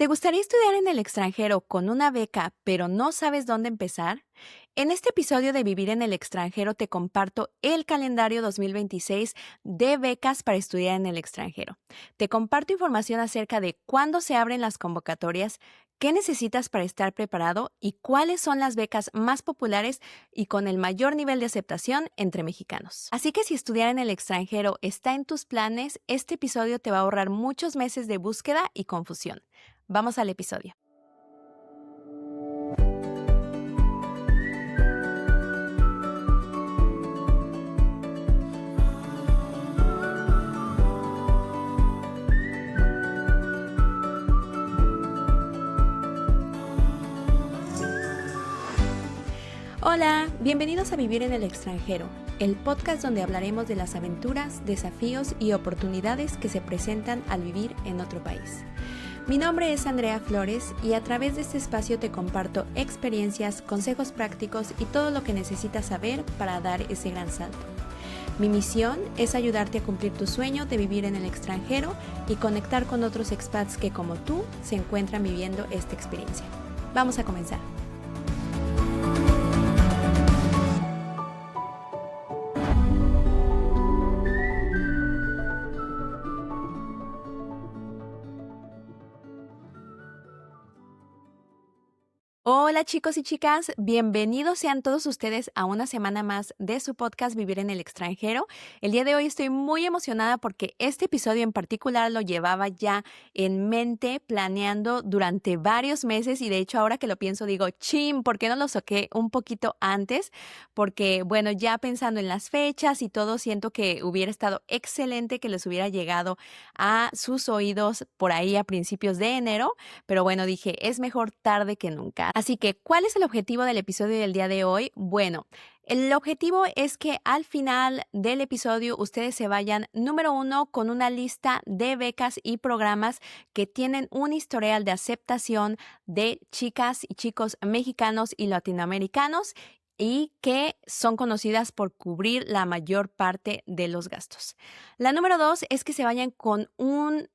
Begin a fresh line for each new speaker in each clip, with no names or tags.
¿Te gustaría estudiar en el extranjero con una beca, pero no sabes dónde empezar? En este episodio de Vivir en el extranjero te comparto el calendario 2026 de becas para estudiar en el extranjero. Te comparto información acerca de cuándo se abren las convocatorias, qué necesitas para estar preparado y cuáles son las becas más populares y con el mayor nivel de aceptación entre mexicanos. Así que si estudiar en el extranjero está en tus planes, este episodio te va a ahorrar muchos meses de búsqueda y confusión. Vamos al episodio. Hola, bienvenidos a Vivir en el extranjero, el podcast donde hablaremos de las aventuras, desafíos y oportunidades que se presentan al vivir en otro país. Mi nombre es Andrea Flores y a través de este espacio te comparto experiencias, consejos prácticos y todo lo que necesitas saber para dar ese gran salto. Mi misión es ayudarte a cumplir tu sueño de vivir en el extranjero y conectar con otros expats que como tú se encuentran viviendo esta experiencia. Vamos a comenzar. Hola chicos y chicas, bienvenidos sean todos ustedes a una semana más de su podcast Vivir en el extranjero. El día de hoy estoy muy emocionada porque este episodio en particular lo llevaba ya en mente, planeando durante varios meses y de hecho ahora que lo pienso digo, ¿por qué no lo saqué un poquito antes? Porque bueno, ya pensando en las fechas y todo, siento que hubiera estado excelente que les hubiera llegado a sus oídos por ahí a principios de enero, pero bueno, dije, es mejor tarde que nunca. Así que, ¿cuál es el objetivo del episodio del día de hoy? Bueno, el objetivo es que al final del episodio ustedes se vayan, número 1, con una lista de becas y programas que tienen un historial de aceptación de chicas y chicos mexicanos y latinoamericanos y que son conocidas por cubrir la mayor parte de los gastos. La número 2 es que se vayan con un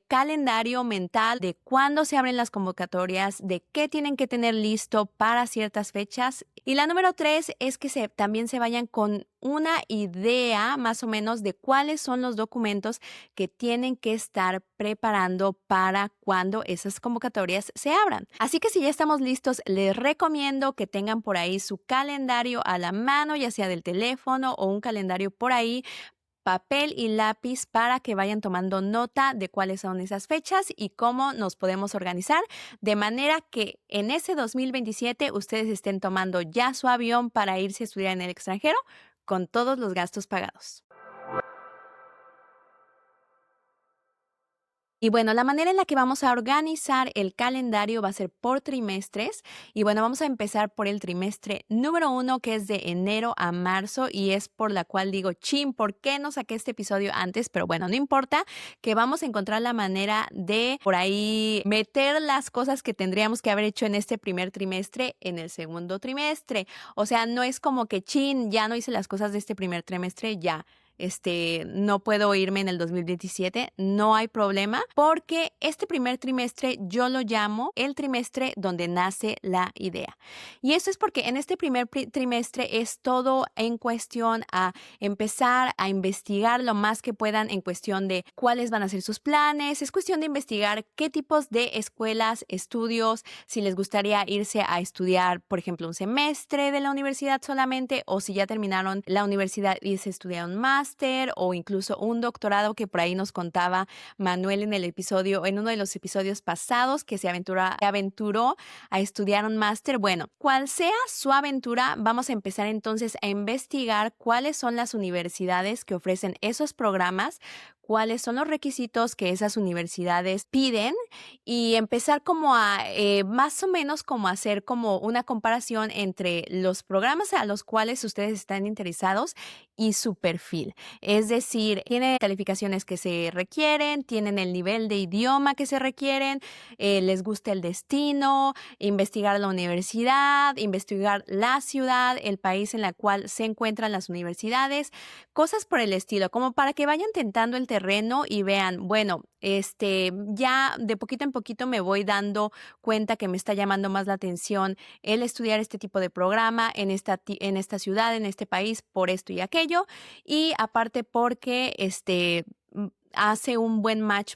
calendario mental de cuándo se abren las convocatorias, de qué tienen que tener listo para ciertas fechas. Y la número 3 es que también se vayan con una idea más o menos de cuáles son los documentos que tienen que estar preparando para cuando esas convocatorias se abran. Así que si ya estamos listos, les recomiendo que tengan por ahí su calendario a la mano, ya sea del teléfono o un calendario por ahí, papel y lápiz para que vayan tomando nota de cuáles son esas fechas y cómo nos podemos organizar de manera que en ese 2027 ustedes estén tomando ya su avión para irse a estudiar en el extranjero con todos los gastos pagados. Y bueno, la manera en la que vamos a organizar el calendario va a ser por trimestres. Y bueno, vamos a empezar por el trimestre número 1, que es de enero a marzo, y es por la cual digo, ¿por qué no saqué este episodio antes? Pero bueno, no importa, que vamos a encontrar la manera de por ahí meter las cosas que tendríamos que haber hecho en este primer trimestre en el segundo trimestre. O sea, no es como que ya no hice las cosas de este primer trimestre, ya. No puedo irme en el 2027, no hay problema, porque este primer trimestre yo lo llamo el trimestre donde nace la idea. Y eso es porque en este primer trimestre es todo en cuestión a empezar a investigar lo más que puedan en cuestión de cuáles van a ser sus planes, es cuestión de investigar qué tipos de escuelas, estudios, si les gustaría irse a estudiar, por ejemplo, un semestre de la universidad solamente, o si ya terminaron la universidad y se estudiaron más o incluso un doctorado que por ahí nos contaba Manuel en uno de los episodios pasados que se aventuró a estudiar un máster. Bueno, cual sea su aventura, vamos a empezar entonces a investigar cuáles son las universidades que ofrecen esos programas, cuáles son los requisitos que esas universidades piden y empezar como a más o menos como hacer como una comparación entre los programas a los cuales ustedes están interesados y su perfil. Es decir, tienen calificaciones que se requieren, tienen el nivel de idioma que se requieren, les gusta el destino, investigar la universidad, investigar la ciudad, el país en el cual se encuentran las universidades, cosas por el estilo, como para que vayan tentando el terreno terreno y vean, bueno, ya de poquito en poquito me voy dando cuenta que me está llamando más la atención el estudiar este tipo de programa en esta ciudad, en este país, por esto y aquello. Y aparte porque hace un buen match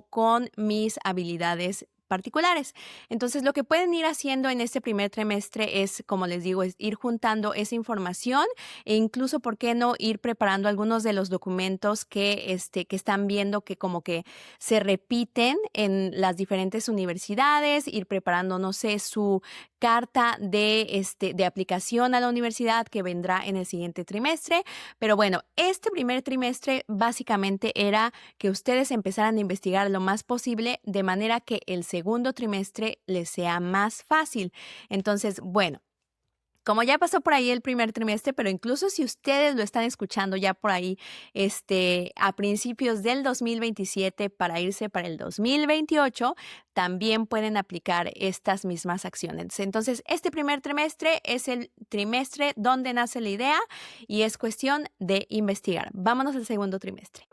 con mis habilidades particulares. Entonces, lo que pueden ir haciendo en este primer trimestre es, como les digo, es ir juntando esa información e incluso, ¿por qué no ir preparando algunos de los documentos que están viendo que como que se repiten en las diferentes universidades, ir preparando, no sé, su carta de aplicación a la universidad que vendrá en el siguiente trimestre. Pero bueno, este primer trimestre básicamente era que ustedes empezaran a investigar lo más posible de manera que el segundo trimestre les sea más fácil. Entonces, bueno. Como ya pasó por ahí el primer trimestre, pero incluso si ustedes lo están escuchando ya por ahí, a principios del 2027 para irse para el 2028, también pueden aplicar estas mismas acciones. Entonces, este primer trimestre es el trimestre donde nace la idea y es cuestión de investigar. Vámonos al segundo trimestre.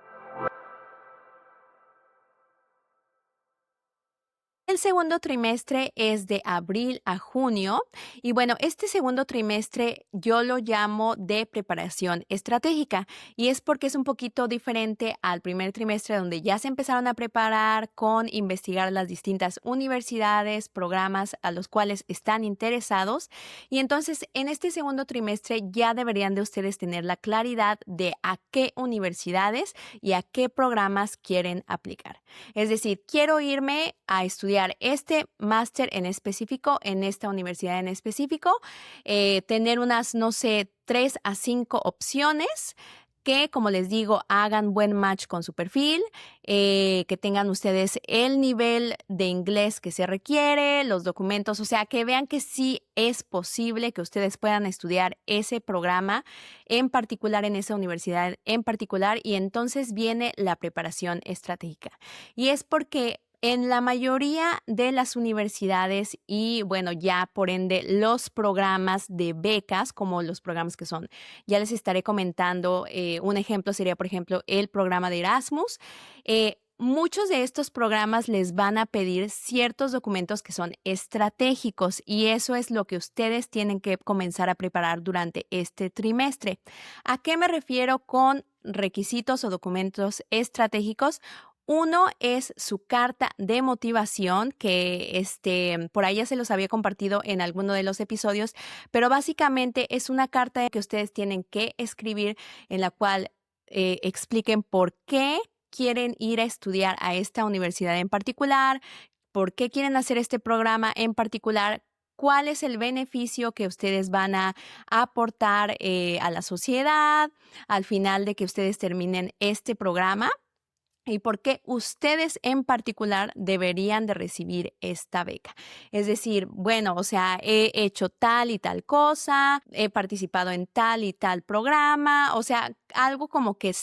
El segundo trimestre es de abril a junio y bueno, este segundo trimestre yo lo llamo de preparación estratégica y es porque es un poquito diferente al primer trimestre donde ya se empezaron a preparar con investigar las distintas universidades, programas a los cuales están interesados y entonces en este segundo trimestre ya deberían de ustedes tener la claridad de a qué universidades y a qué programas quieren aplicar. Es decir, quiero irme a estudiar este máster en específico, en esta universidad en específico, tener unas, no sé, 3 a 5 opciones que, como les digo, hagan buen match con su perfil, que tengan ustedes el nivel de inglés que se requiere, los documentos, o sea, que vean que sí es posible que ustedes puedan estudiar ese programa en particular, en esa universidad en particular, y entonces viene la preparación estratégica. Y es porque en la mayoría de las universidades y, bueno, ya por ende los programas de becas, como los programas que son, ya les estaré comentando, un ejemplo sería, por ejemplo, el programa de Erasmus. Muchos de estos programas les van a pedir ciertos documentos que son estratégicos y eso es lo que ustedes tienen que comenzar a preparar durante este trimestre. ¿A qué me refiero con requisitos o documentos estratégicos? Uno es su carta de motivación, que por ahí ya se los había compartido en alguno de los episodios, pero básicamente es una carta que ustedes tienen que escribir en la cual expliquen por qué quieren ir a estudiar a esta universidad en particular, por qué quieren hacer este programa en particular, cuál es el beneficio que ustedes van a aportar a la sociedad al final de que ustedes terminen este programa. ¿Y por qué ustedes en particular deberían de recibir esta beca? Es decir, bueno, o sea, he hecho tal y tal cosa, he participado en tal y tal programa, o sea, algo como que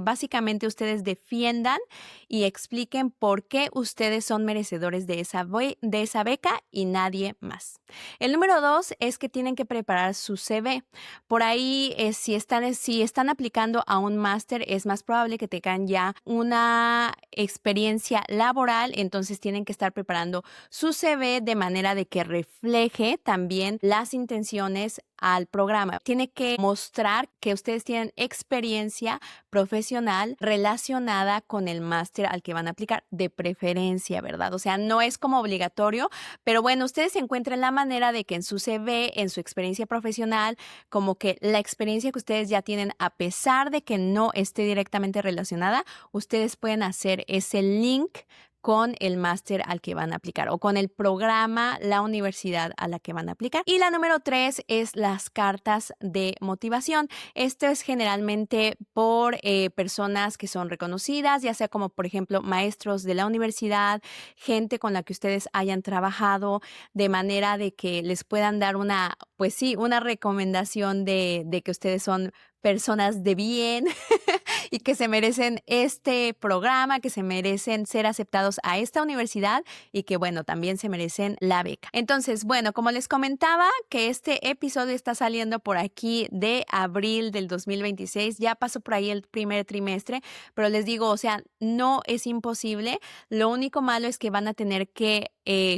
básicamente ustedes defiendan y expliquen por qué ustedes son merecedores de esa beca y nadie más. El número 2 es que tienen que preparar su CV. Por ahí, si están aplicando a un máster, es más probable que tengan ya una experiencia laboral, entonces tienen que estar preparando su CV de manera de que refleje también las intenciones al programa. Tiene que mostrar que ustedes tienen experiencia profesional relacionada con el máster al que van a aplicar, de preferencia, ¿verdad? O sea, no es como obligatorio, pero bueno, ustedes encuentren la manera de que en su CV, en su experiencia profesional, como que la experiencia que ustedes ya tienen, a pesar de que no esté directamente relacionada, ustedes pueden hacer ese link con el máster al que van a aplicar o con el programa, la universidad a la que van a aplicar. Y la número 3 es las cartas de motivación. Esto es generalmente por personas que son reconocidas, ya sea como por ejemplo maestros de la universidad, gente con la que ustedes hayan trabajado, de manera de que les puedan dar una recomendación de que ustedes son personas de bien y que se merecen este programa, que se merecen ser aceptados a esta universidad y que, bueno, también se merecen la beca. Entonces, bueno, como les comentaba, que este episodio está saliendo por aquí de abril del 2026, ya pasó por ahí el primer trimestre, pero les digo, o sea, no es imposible. Lo único malo es que van a tener que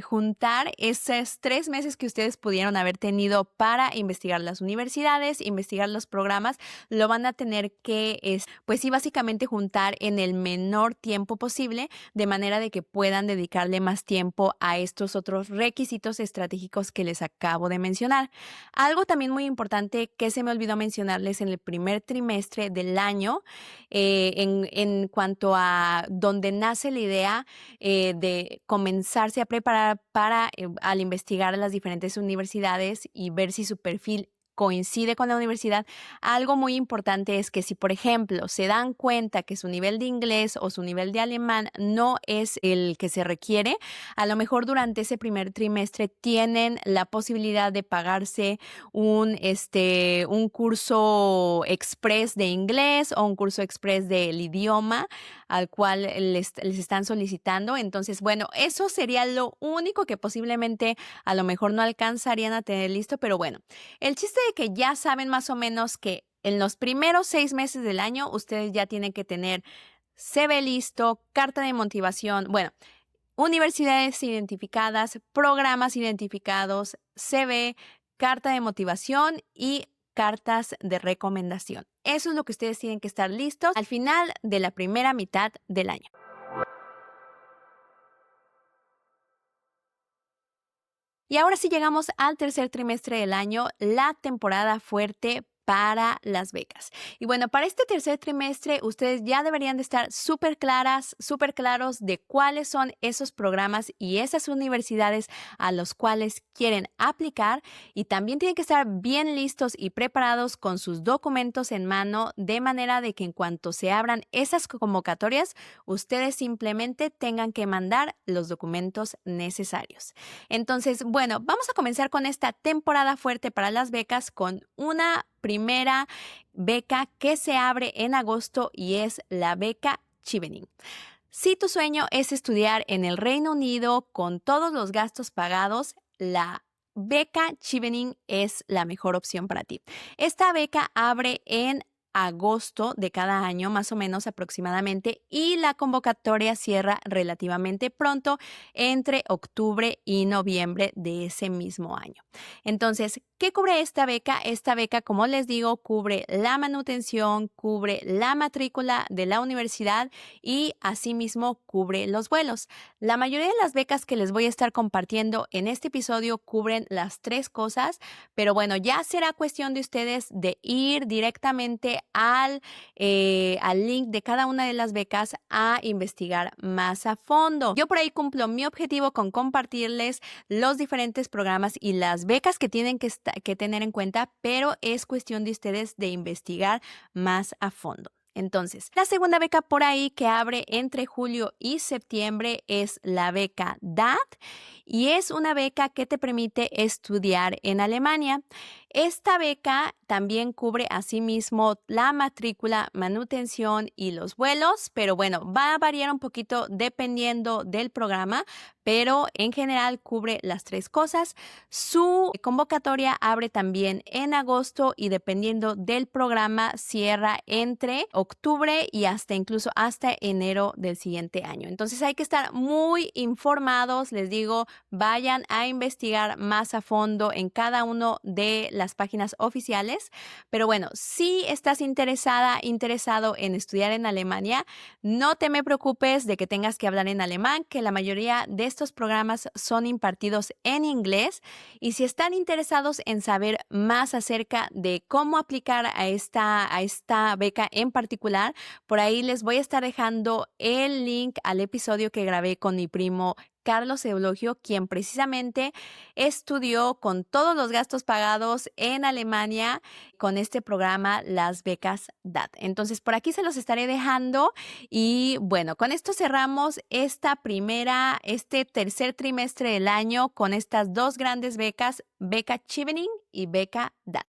juntar esos 3 meses que ustedes pudieron haber tenido para investigar las universidades, investigar los programas, lo van a tener que, pues sí, básicamente juntar en el menor tiempo posible, de manera de que puedan dedicarle más tiempo a estos otros requisitos estratégicos que les acabo de mencionar. Algo también muy importante que se me olvidó mencionarles en el primer trimestre del año, en cuanto a donde nace la idea de comenzarse a preparar para, al investigar las diferentes universidades y ver si su perfil coincide con la universidad. Algo muy importante es que si, por ejemplo, se dan cuenta que su nivel de inglés o su nivel de alemán no es el que se requiere, a lo mejor durante ese primer trimestre tienen la posibilidad de pagarse un curso express de inglés o un curso express del idioma al cual les están solicitando. Entonces, bueno, eso sería lo único que posiblemente a lo mejor no alcanzarían a tener listo, pero bueno, el chiste de que ya saben más o menos que en los primeros 6 meses del año ustedes ya tienen que tener CV listo, carta de motivación, bueno, universidades identificadas, programas identificados, CV, carta de motivación y cartas de recomendación. Eso es lo que ustedes tienen que estar listos al final de la primera mitad del año. Y ahora sí llegamos al tercer trimestre del año, la temporada fuerte para las becas. Y bueno, para este tercer trimestre ustedes ya deberían de estar súper claros de cuáles son esos programas y esas universidades a los cuales quieren aplicar, y también tienen que estar bien listos y preparados con sus documentos en mano, de manera de que en cuanto se abran esas convocatorias, ustedes simplemente tengan que mandar los documentos necesarios. Entonces, bueno, vamos a comenzar con esta temporada fuerte para las becas con una primera beca que se abre en agosto y es la beca Chevening. Si tu sueño es estudiar en el Reino Unido con todos los gastos pagados, la beca Chevening es la mejor opción para ti. Esta beca abre en agosto de cada año, más o menos aproximadamente, y la convocatoria cierra relativamente pronto, entre octubre y noviembre de ese mismo año. Entonces, ¿qué cubre esta beca? Esta beca, como les digo, cubre la manutención, cubre la matrícula de la universidad y asimismo cubre los vuelos. La mayoría de las becas que les voy a estar compartiendo en este episodio cubren las 3 cosas, pero bueno, ya será cuestión de ustedes de ir directamente al link de cada una de las becas a investigar más a fondo. Yo por ahí cumplo mi objetivo con compartirles los diferentes programas y las becas que tienen que tener en cuenta, pero es cuestión de ustedes de investigar más a fondo. Entonces, la segunda beca por ahí que abre entre julio y septiembre es la beca DAT, y es una beca que te permite estudiar en Alemania. Esta beca también cubre asimismo la matrícula, manutención y los vuelos, pero bueno, va a variar un poquito dependiendo del programa, pero en general cubre las 3 cosas. Su convocatoria abre también en agosto y dependiendo del programa cierra entre octubre y incluso hasta enero del siguiente año. Entonces hay que estar muy informados, les digo, vayan a investigar más a fondo en cada uno de las páginas oficiales. Pero bueno, si estás interesado en estudiar en Alemania, no te me preocupes de que tengas que hablar en alemán, que la mayoría de estos programas son impartidos en inglés. Y si están interesados en saber más acerca de cómo aplicar a esta beca en particular, por ahí les voy a estar dejando el link al episodio que grabé con mi primo Carlos Eulogio, quien precisamente estudió con todos los gastos pagados en Alemania con este programa, las becas DAT. Entonces, por aquí se los estaré dejando. Y bueno, con esto cerramos este tercer trimestre del año con estas 2 grandes becas, beca Chevening y beca DAT.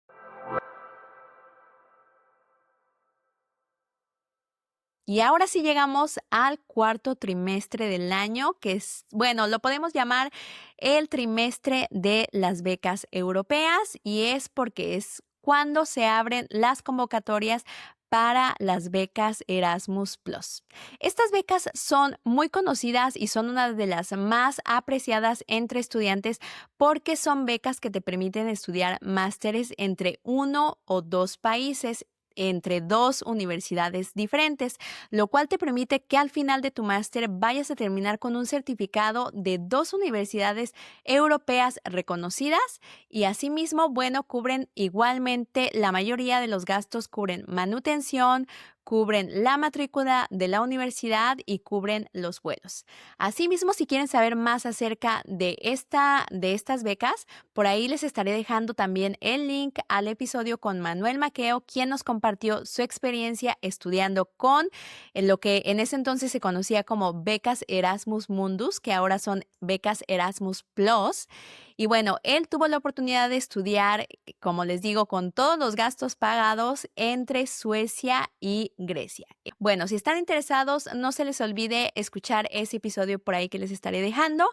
Y ahora sí llegamos al cuarto trimestre del año, que es, bueno, lo podemos llamar el trimestre de las becas europeas y es porque es cuando se abren las convocatorias para las becas Erasmus Plus. Estas becas son muy conocidas y son una de las más apreciadas entre estudiantes porque son becas que te permiten estudiar másteres entre uno o dos países entre dos universidades diferentes, lo cual te permite que al final de tu máster vayas a terminar con un certificado de dos universidades europeas reconocidas y asimismo, bueno, cubren igualmente la mayoría de los gastos, cubren manutención, cubren la matrícula de la universidad y cubren los vuelos. Asimismo, si quieren saber más acerca de estas becas, por ahí les estaré dejando también el link al episodio con Manuel Maqueo, quien nos compartió su experiencia estudiando con lo que en ese entonces se conocía como becas Erasmus Mundus, que ahora son becas Erasmus Plus. Y bueno, él tuvo la oportunidad de estudiar, como les digo, con todos los gastos pagados entre Suecia y Grecia. Bueno, si están interesados, no se les olvide escuchar ese episodio por ahí que les estaré dejando.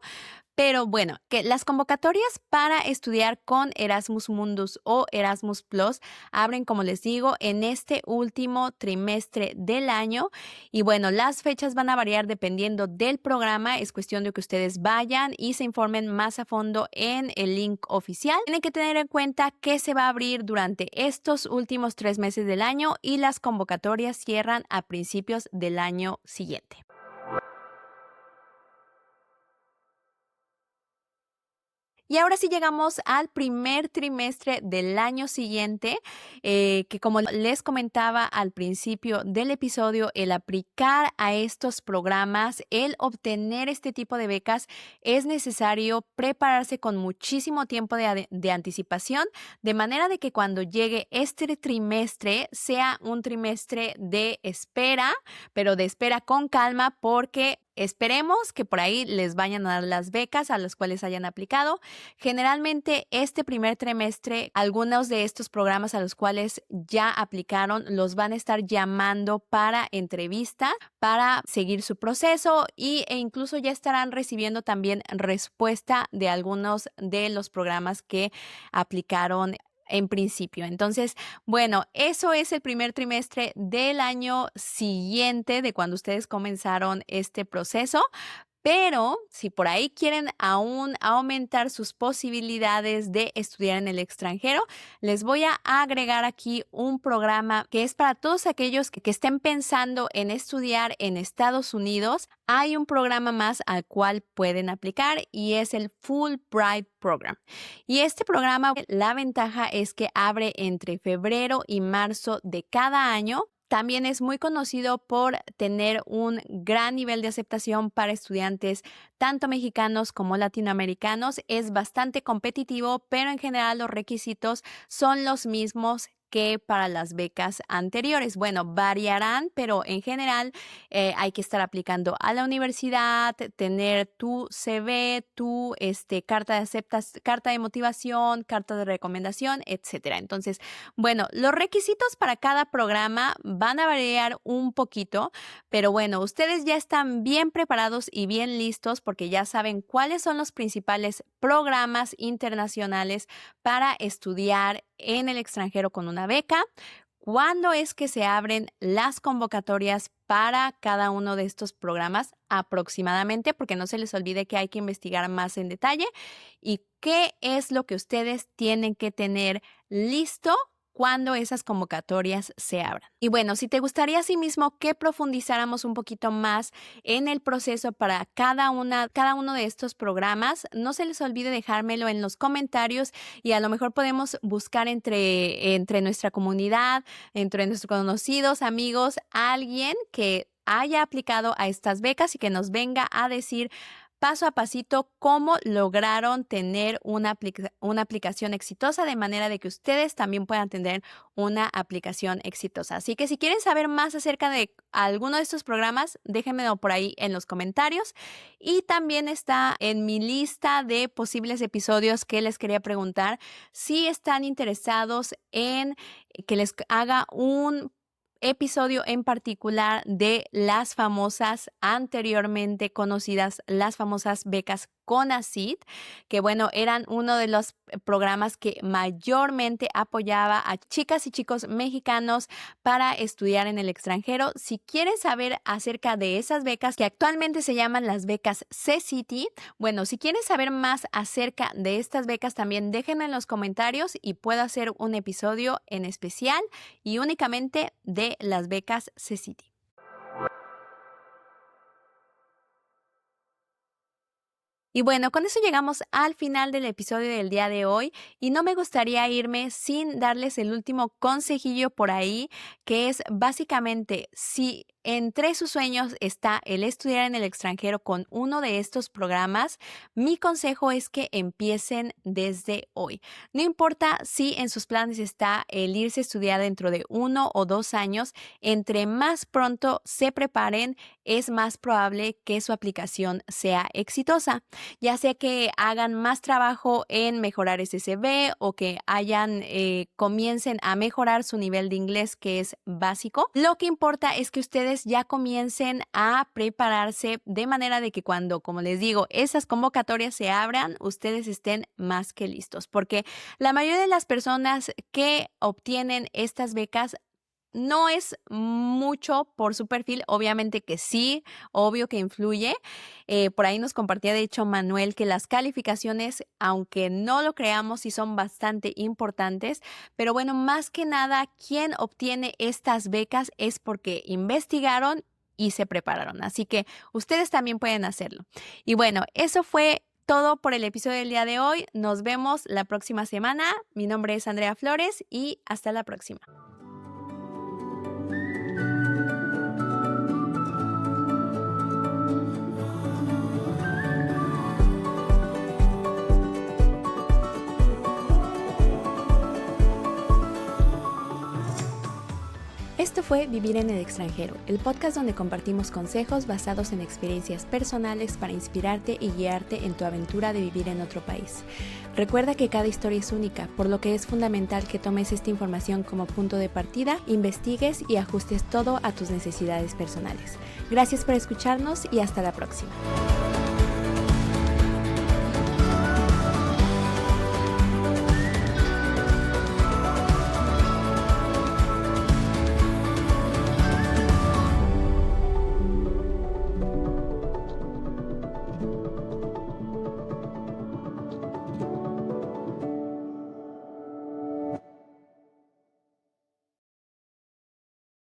Pero bueno, que las convocatorias para estudiar con Erasmus Mundus o Erasmus Plus abren, como les digo, en este último trimestre del año. Y bueno, las fechas van a variar dependiendo del programa. Es cuestión de que ustedes vayan y se informen más a fondo en el link oficial. Tienen que tener en cuenta que se va a abrir durante estos últimos 3 meses del año y las convocatorias cierran a principios del año siguiente. Y ahora sí llegamos al primer trimestre del año siguiente, que como les comentaba al principio del episodio, el aplicar a estos programas, el obtener este tipo de becas, es necesario prepararse con muchísimo tiempo de anticipación, de manera de que cuando llegue este trimestre sea un trimestre de espera, pero de espera con calma porque esperemos que por ahí les vayan a dar las becas a las cuales hayan aplicado. Generalmente este primer trimestre, algunos de estos programas a los cuales ya aplicaron los van a estar llamando para entrevistas, para seguir su proceso e incluso ya estarán recibiendo también respuesta de algunos de los programas que aplicaron en principio. Entonces, bueno, eso es el primer trimestre del año siguiente de cuando ustedes comenzaron este proceso. Pero si por ahí quieren aún aumentar sus posibilidades de estudiar en el extranjero, les voy a agregar aquí un programa que es para todos aquellos que estén pensando en estudiar en Estados Unidos. Hay un programa más al cual pueden aplicar y es el Fulbright Program. Y este programa, la ventaja es que abre entre febrero y marzo de cada año. También es muy conocido por tener un gran nivel de aceptación para estudiantes tanto mexicanos como latinoamericanos. Es bastante competitivo, pero en general los requisitos son los mismos que para las becas anteriores. Bueno, variarán, pero en general hay que estar aplicando a la universidad, tener tu CV, tu carta de motivación, carta de recomendación, etcétera. Entonces, bueno, los requisitos para cada programa van a variar un poquito, pero bueno, ustedes ya están bien preparados y bien listos porque ya saben cuáles son los principales programas internacionales para estudiar en el extranjero con una beca. ¿Cuándo es que se abren las convocatorias para cada uno de estos programas aproximadamente? Porque no se les olvide que hay que investigar más en detalle. ¿Y qué es lo que ustedes tienen que tener listo cuando esas convocatorias se abran? Y bueno, si te gustaría asimismo que profundizáramos un poquito más en el proceso para cada uno de estos programas, no se les olvide dejármelo en los comentarios y a lo mejor podemos buscar entre nuestra comunidad, entre nuestros conocidos, amigos, alguien que haya aplicado a estas becas y que nos venga a decir paso a pasito cómo lograron tener una aplicación exitosa de manera de que ustedes también puedan tener una aplicación exitosa. Así que si quieren saber más acerca de alguno de estos programas, déjenmelo por ahí en los comentarios. Y también está en mi lista de posibles episodios que les quería preguntar si están interesados en que les haga un episodio en particular de las famosas, anteriormente conocidas, las famosas becas CONACYT, que bueno, eran uno de los programas que mayormente apoyaba a chicas y chicos mexicanos para estudiar en el extranjero. Si quieren saber acerca de esas becas que actualmente se llaman las becas CCT, bueno, si quieren saber más acerca de estas becas también déjenme en los comentarios y puedo hacer un episodio en especial y únicamente de las becas CCT. Y bueno, con eso llegamos al final del episodio del día de hoy y no me gustaría irme sin darles el último consejillo por ahí, que es básicamente si entre sus sueños está el estudiar en el extranjero con uno de estos programas, mi consejo es que empiecen desde hoy. No importa si en sus planes está el irse a estudiar dentro de 1 o 2 años, entre más pronto se preparen, es más probable que su aplicación sea exitosa. Ya sea que hagan más trabajo en mejorar ese CV o que comiencen a mejorar su nivel de inglés, que es básico. Lo que importa es que ustedes ya comiencen a prepararse de manera de que cuando, como les digo, esas convocatorias se abran, ustedes estén más que listos, porque la mayoría de las personas que obtienen estas becas no es mucho por su perfil, obviamente que sí, obvio que influye. Por ahí nos compartía de hecho Manuel que las calificaciones, aunque no lo creamos, sí son bastante importantes, pero bueno, más que nada, quien obtiene estas becas es porque investigaron y se prepararon, así que ustedes también pueden hacerlo. Y bueno, eso fue todo por el episodio del día de hoy. Nos vemos la próxima semana. Mi nombre es Andrea Flores y hasta la próxima. Esto fue Vivir en el extranjero, el podcast donde compartimos consejos basados en experiencias personales para inspirarte y guiarte en tu aventura de vivir en otro país. Recuerda que cada historia es única, por lo que es fundamental que tomes esta información como punto de partida, investigues y ajustes todo a tus necesidades personales. Gracias por escucharnos y hasta la próxima.